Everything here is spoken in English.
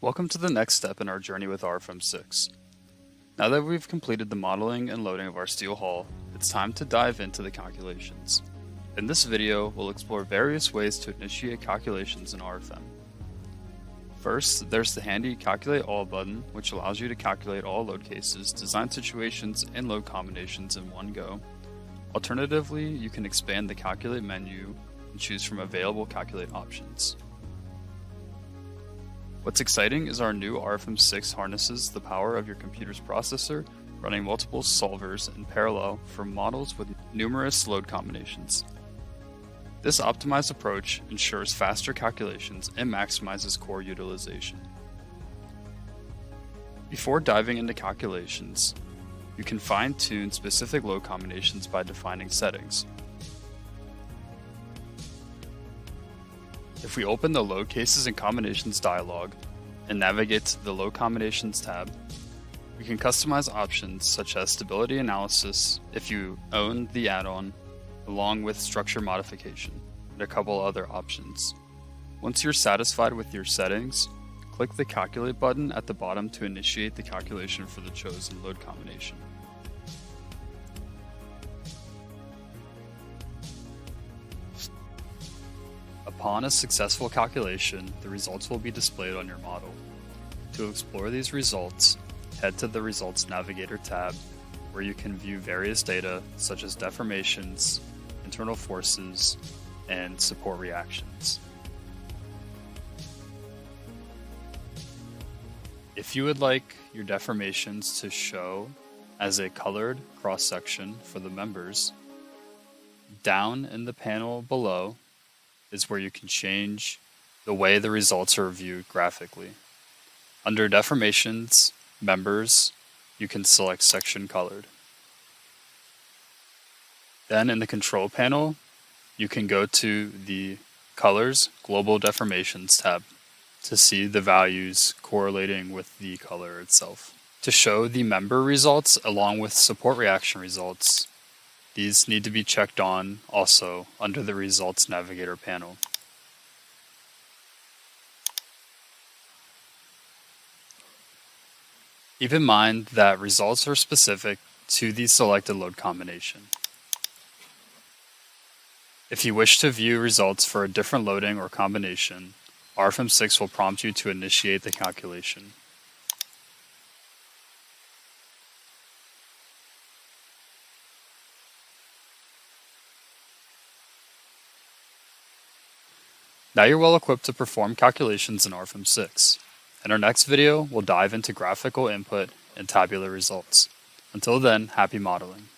Welcome to the next step in our journey with RFEM 6. Now that we've completed the modeling and loading of our steel hull, it's time to dive into the calculations. In this video, we'll explore various ways to initiate calculations in RFEM. First, there's the handy Calculate All button, which allows you to calculate all load cases, design situations, and load combinations in one go. Alternatively, you can expand the Calculate menu and choose from available calculate options. What's exciting is our new RFEM 6 harnesses the power of your computer's processor, running multiple solvers in parallel for models with numerous load combinations. This optimized approach ensures faster calculations and maximizes core utilization. Before diving into calculations, you can fine-tune specific load combinations by defining settings. If we open the Load Cases and Combinations dialog and navigate to the Load Combinations tab, we can customize options such as Stability Analysis if you own the add-on, along with Structure Modification, and a couple other options. Once you're satisfied with your settings, click the Calculate button at the bottom to initiate the calculation for the chosen load combination. Upon a successful calculation, the results will be displayed on your model. To explore these results, head to the Results Navigator tab, where you can view various data such as deformations, internal forces, and support reactions. If you would like your deformations to show as a colored cross-section for the members, down in the panel below is where you can change the way the results are viewed graphically. Under Deformations, Members, you can select Section Colored. Then in the Control panel, you can go to the Colors Global Deformations tab to see the values correlating with the color itself. To show the member results along with support reaction results, these need to be checked on also under the Results Navigator panel. Keep in mind that results are specific to the selected load combination. If you wish to view results for a different loading or combination, RFEM 6 will prompt you to initiate the calculation. Now you're well equipped to perform calculations in RFEM 6. In our next video, we'll dive into graphical input and tabular results. Until then, happy modeling.